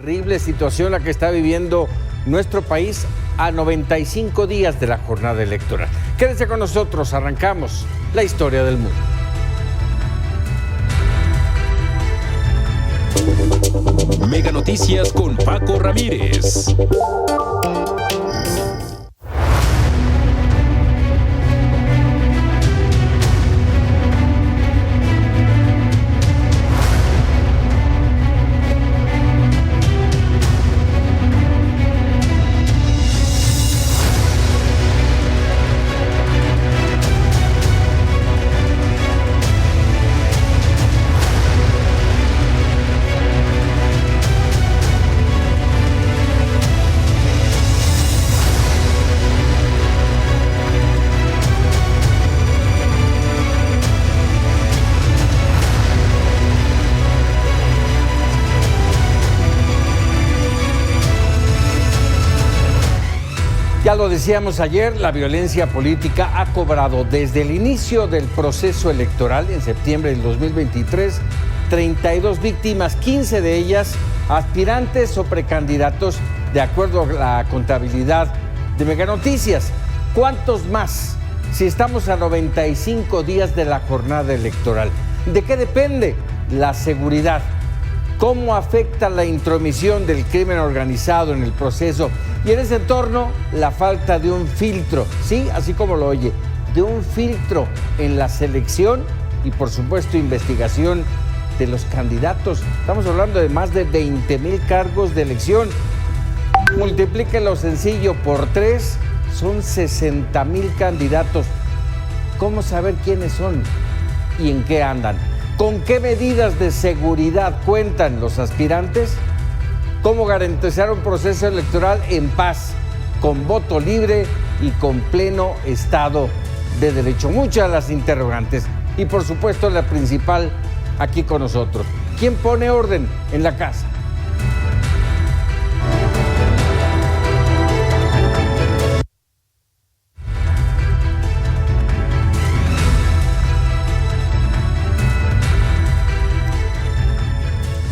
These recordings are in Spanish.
terrible situación la que está viviendo nuestro país a 95 días de la jornada electoral. Quédense con nosotros, arrancamos la historia del mundo. Mega Noticias con Paco Ramírez. Ya lo decíamos ayer, la violencia política ha cobrado desde el inicio del proceso electoral en septiembre del 2023 32 víctimas, 15 de ellas aspirantes o precandidatos, de acuerdo a la contabilidad de Mega Noticias. ¿Cuántos más si estamos a 95 días de la jornada electoral? ¿De qué depende? La seguridad. ¿Cómo afecta la intromisión del crimen organizado en el proceso? Y en ese entorno, la falta de un filtro, sí, así como lo oye, de un filtro en la selección y, por supuesto, investigación de los candidatos. Estamos hablando de más de 20,000 cargos de elección. Multiplíquenlo sencillo por 3, son 60,000 candidatos. ¿Cómo saber quiénes son y en qué andan? ¿Con qué medidas de seguridad cuentan los aspirantes? ¿Cómo garantizar un proceso electoral en paz, con voto libre y con pleno Estado de Derecho? Muchas las interrogantes. Y por supuesto la principal aquí con nosotros. ¿Quién pone orden en la casa?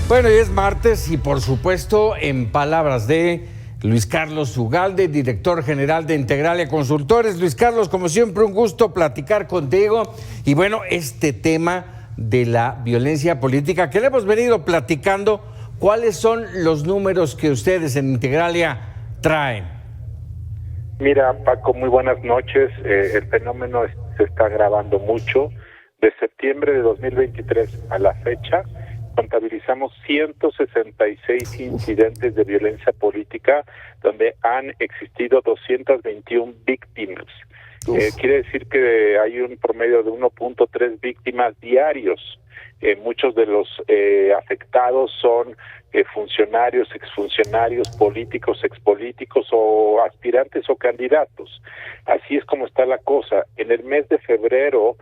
Bueno, hoy es martes y por supuesto en palabras de Luis Carlos Ugalde, director general de Integralia Consultores. Luis Carlos, como siempre, un gusto platicar contigo. Y bueno, este tema de la violencia política que le hemos venido platicando, ¿cuáles son los números que ustedes en Integralia traen? Mira, Paco, muy buenas noches. El fenómeno se está agravando mucho. De septiembre de 2023 a la fecha, contabilizamos 166 incidentes de violencia política donde han existido 221 víctimas. Quiere decir que hay un promedio de 1.3 víctimas diarios. Muchos de los afectados son funcionarios, exfuncionarios, políticos, expolíticos o aspirantes o candidatos. Así es como está la cosa. En el mes de febrero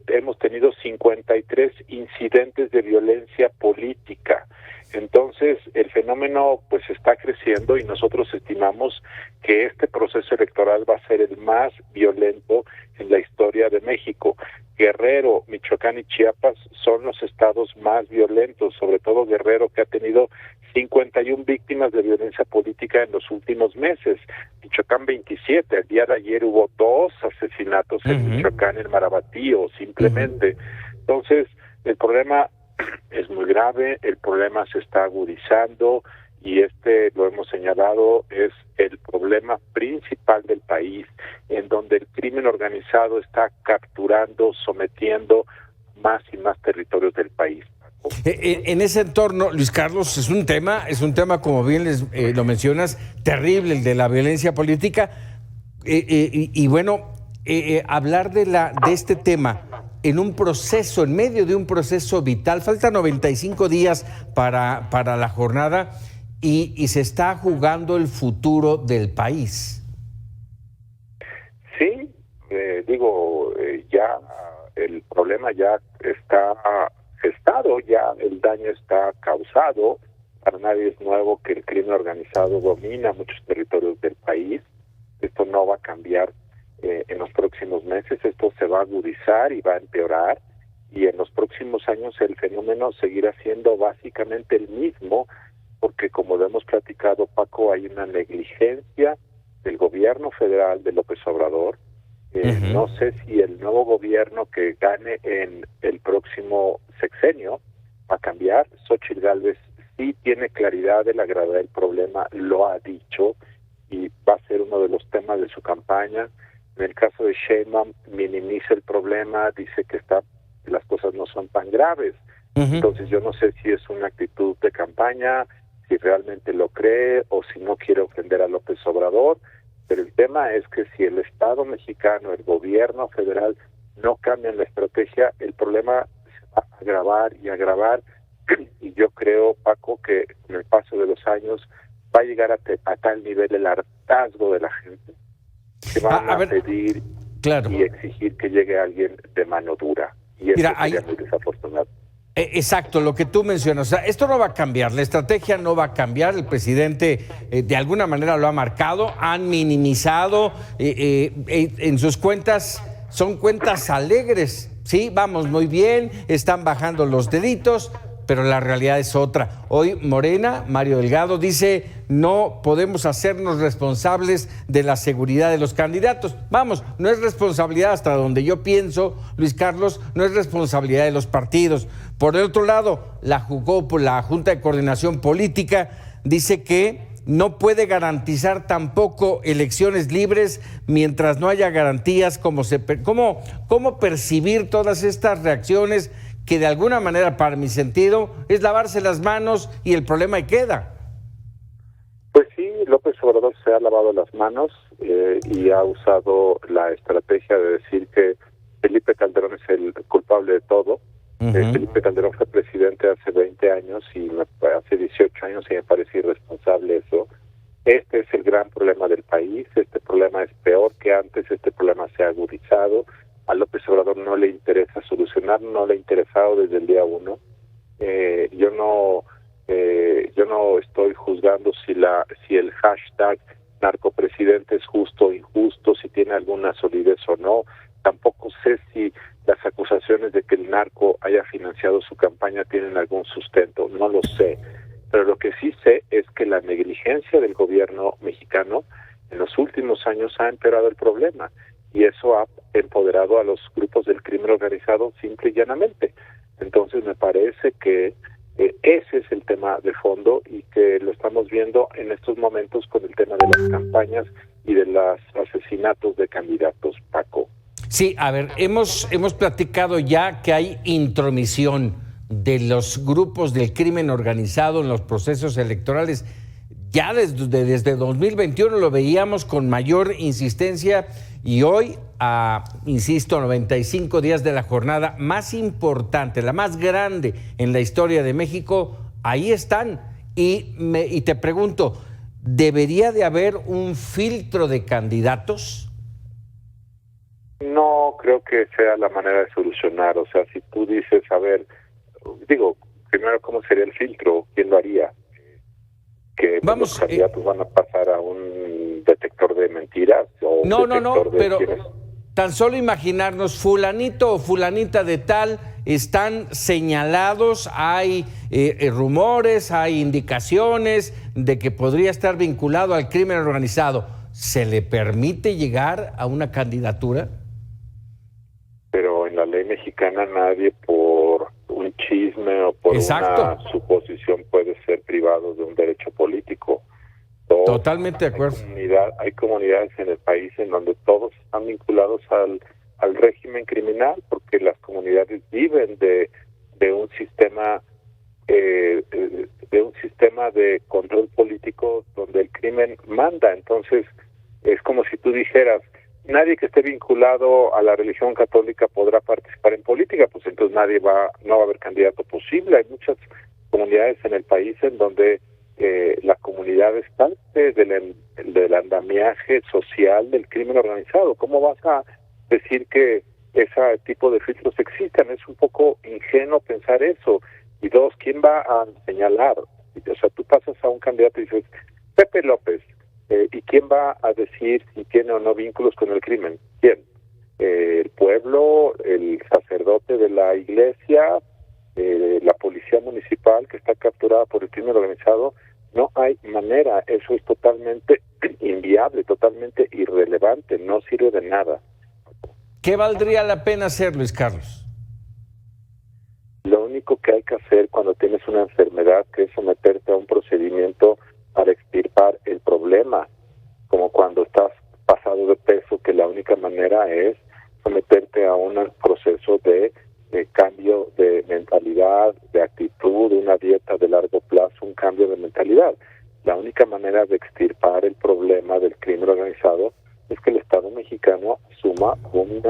hemos tenido 53 incidentes de violencia política. Entonces, el fenómeno pues está creciendo y nosotros estimamos que este proceso electoral va a ser el más violento en la historia de México. Guerrero, Michoacán y Chiapas son los estados más violentos, sobre todo Guerrero, que ha tenido 51 víctimas de violencia política en los últimos meses. Michoacán 27, el día de ayer hubo 2 asesinatos en Michoacán, en Marabatío, simplemente. Entonces, el problema es muy grave, el problema se está agudizando y lo hemos señalado, es el problema principal del país, en donde el crimen organizado está capturando, sometiendo más y más territorios del país. En ese entorno, Luis Carlos, es un tema como bien lo mencionas, terrible, el de la violencia política. Hablar de este tema en medio de un proceso vital, faltan 95 días para la jornada y se está jugando el futuro del país. Sí, ya el problema ya está gestado, ya el daño está causado. Para nadie es nuevo que el crimen organizado domina muchos territorios del país. Esto no va a cambiar en los próximos meses, esto se va a agudizar y va a empeorar, y en los próximos años el fenómeno seguirá siendo básicamente el mismo, porque como Paco, hay una negligencia del gobierno federal de López Obrador. No sé si el nuevo gobierno que gane en el próximo sexenio va a cambiar. Xóchitl Gálvez sí tiene claridad de la gravedad del problema, lo ha dicho, y va a ser uno de los temas de su campaña. En el caso de Sheinbaum, minimiza el problema, dice que las cosas no son tan graves. Entonces yo no sé si es una actitud de campaña, si realmente lo cree o si no quiere ofender a López Obrador, pero el tema es que si el Estado mexicano, el gobierno federal no cambian la estrategia, el problema se va a agravar y agravar, y yo creo, Paco, que con el paso de los años va a llegar a tal nivel el hartazgo de la gente que van a pedir y exigir que llegue alguien de mano dura, y eso sería muy desafortunado. Exacto, lo que tú mencionas. O sea, esto no va a cambiar, la estrategia no va a cambiar. El presidente de alguna manera lo ha marcado, han minimizado en sus cuentas, son cuentas alegres. Sí, vamos muy bien, están bajando los deditos, pero la realidad es otra. Hoy Morena, Mario Delgado, dice: no podemos hacernos responsables de la seguridad de los candidatos. Vamos, no es responsabilidad, hasta donde yo pienso, Luis Carlos, no es responsabilidad de los partidos. Por el otro lado, la Junta de Coordinación Política dice que no puede garantizar tampoco elecciones libres mientras no haya garantías. ¿Cómo percibir todas estas reacciones que de alguna manera, para mi sentido, es lavarse las manos y el problema ahí queda? Pues sí, López Obrador se ha lavado las manos y ha usado la estrategia de decir que Felipe Calderón es el culpable de todo. Felipe Calderón fue presidente hace 20 años y hace 18 años, y me parece irresponsable eso. Este es el gran problema del país, este problema es peor que antes, este problema se ha agudizado. A López Obrador no le interesa solucionar, no le ha interesado desde el día 1. Yo no estoy juzgando si el hashtag narcopresidente es justo o injusto, si tiene alguna solidez o no. Tampoco sé si las acusaciones de que el narco haya financiado su campaña tienen algún sustento, no lo sé. Pero lo que sí sé es que la negligencia del gobierno mexicano en los últimos años ha empeorado el problema, y eso ha empoderado a los grupos del crimen organizado simple y llanamente. Entonces me parece que ese es el tema de fondo, y que lo estamos viendo en estos momentos con el tema de las campañas y de los asesinatos de candidatos, Paco. Sí, a ver, hemos platicado ya que hay intromisión de los grupos del crimen organizado en los procesos electorales. Ya desde 2021 lo veíamos con mayor insistencia, y hoy, insisto, 95 días de la jornada más importante, la más grande en la historia de México, ahí están. Y te pregunto, ¿debería de haber un filtro de candidatos? No creo que sea la manera de solucionar. O sea, si tú dices, a ver, primero, ¿cómo sería el filtro? ¿Quién lo haría? ¿Que los candidatos van a pasar a un detector de mentiras? No, pero tan solo imaginarnos, fulanito o fulanita de tal están señalados, hay rumores, hay indicaciones de que podría estar vinculado al crimen organizado. ¿Se le permite llegar a una candidatura? Pero en la ley mexicana nadie por un chisme o por una suposición puede ser privado de un derecho político. Totalmente de acuerdo. Hay comunidades en el país en donde todos están vinculados al régimen criminal, porque las comunidades viven de un sistema de control político donde el crimen manda. Entonces es como si tú dijeras: nadie que esté vinculado a la religión católica podrá participar en política. Pues entonces no va a haber candidato posible. Hay muchas comunidades en el país en donde la comunidad es parte del andamiaje social del crimen organizado. ¿Cómo vas a decir que ese tipo de filtros existen? Es un poco ingenuo pensar eso. Y dos, ¿quién va a señalar? O sea, tú pasas a un candidato y dices: Pepe López, ¿y quién va a decir si tiene o no vínculos con el crimen? ¿Quién? ¿El pueblo, el sacerdote de la iglesia, la policía municipal que está capturada por el crimen organizado? No hay manera, eso es totalmente inviable, totalmente irrelevante, no sirve de nada. ¿Qué valdría la pena hacer, Luis Carlos? Lo único que hay que hacer cuando tienes una enfermedad, que es someterte a un procedimiento para extirpar el problema, como cuando estás pasado de peso, que la única manera es someterte a un proceso de cambio de mentalidad, de actitud, una dieta de largo plazo, un cambio de mentalidad. La única manera de extirpar el problema del crimen organizado es que el Estado mexicano asuma un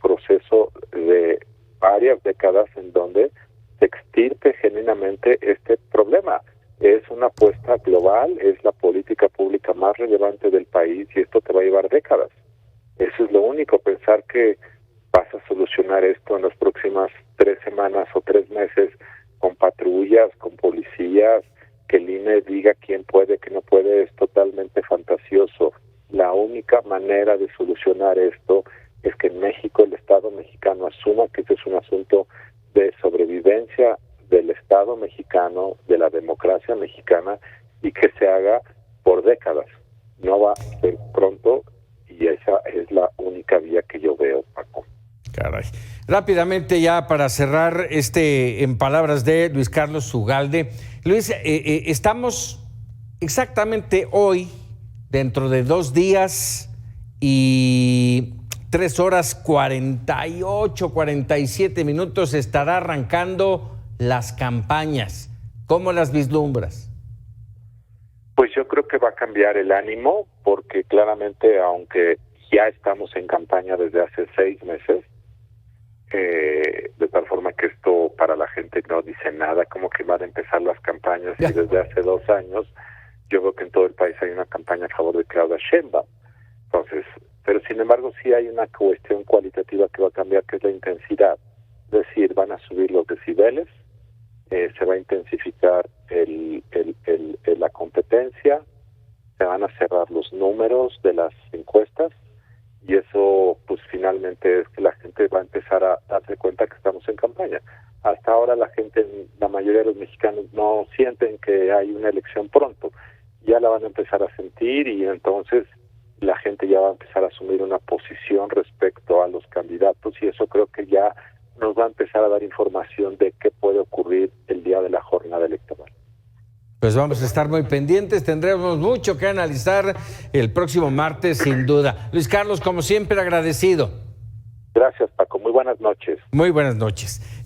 proceso de varias décadas en donde se extirpe genuinamente este problema. Es una apuesta global, es la política pública más relevante del país y esto te va a llevar décadas. Eso es lo único, pensar que vas a solucionar esto en las próximas 3 semanas o 3 meses con patrullas, con policías, que el INE diga quién puede, quién no puede, es totalmente fantasioso. La única manera de solucionar esto es que en México el Estado mexicano asuma que este es un asunto de sobrevivencia del Estado mexicano, de la democracia mexicana, y que se haga por décadas. No va a ser pronto y esa es la única vía que yo veo, Paco. Caray. Rápidamente ya para cerrar en palabras de Luis Carlos Ugalde. Luis, estamos exactamente hoy, dentro de 2 días y 3 horas 48, 47 minutos, estará arrancando las campañas. ¿Cómo las vislumbras? Pues yo creo que va a cambiar el ánimo, porque claramente, aunque ya estamos en campaña desde hace 6 meses, de tal forma que esto para la gente no dice nada, como que van a empezar las campañas, y desde hace 2 años yo veo que en todo el país hay una campaña a favor de Claudia Sheinbaum. Entonces, pero sin embargo sí hay una cuestión cualitativa que va a cambiar, que es la intensidad. Es decir, van a subir los decibeles, se va a intensificar la competencia, se van a cerrar los números de las encuestas, y eso pues finalmente es que la gente va a empezar a darse cuenta que estamos en campaña. Hasta ahora la mayoría de los mexicanos no sienten que hay una elección pronto, ya la van a empezar a sentir, y entonces la gente ya va a empezar a asumir una posición respecto a los candidatos, y eso creo que ya nos va a empezar a dar información de qué puede ocurrir el día de la jornada electoral. Pues vamos a estar muy pendientes, tendremos mucho que analizar el próximo martes, sin duda. Luis Carlos, como siempre, agradecido. Gracias, Paco. Muy buenas noches. Muy buenas noches.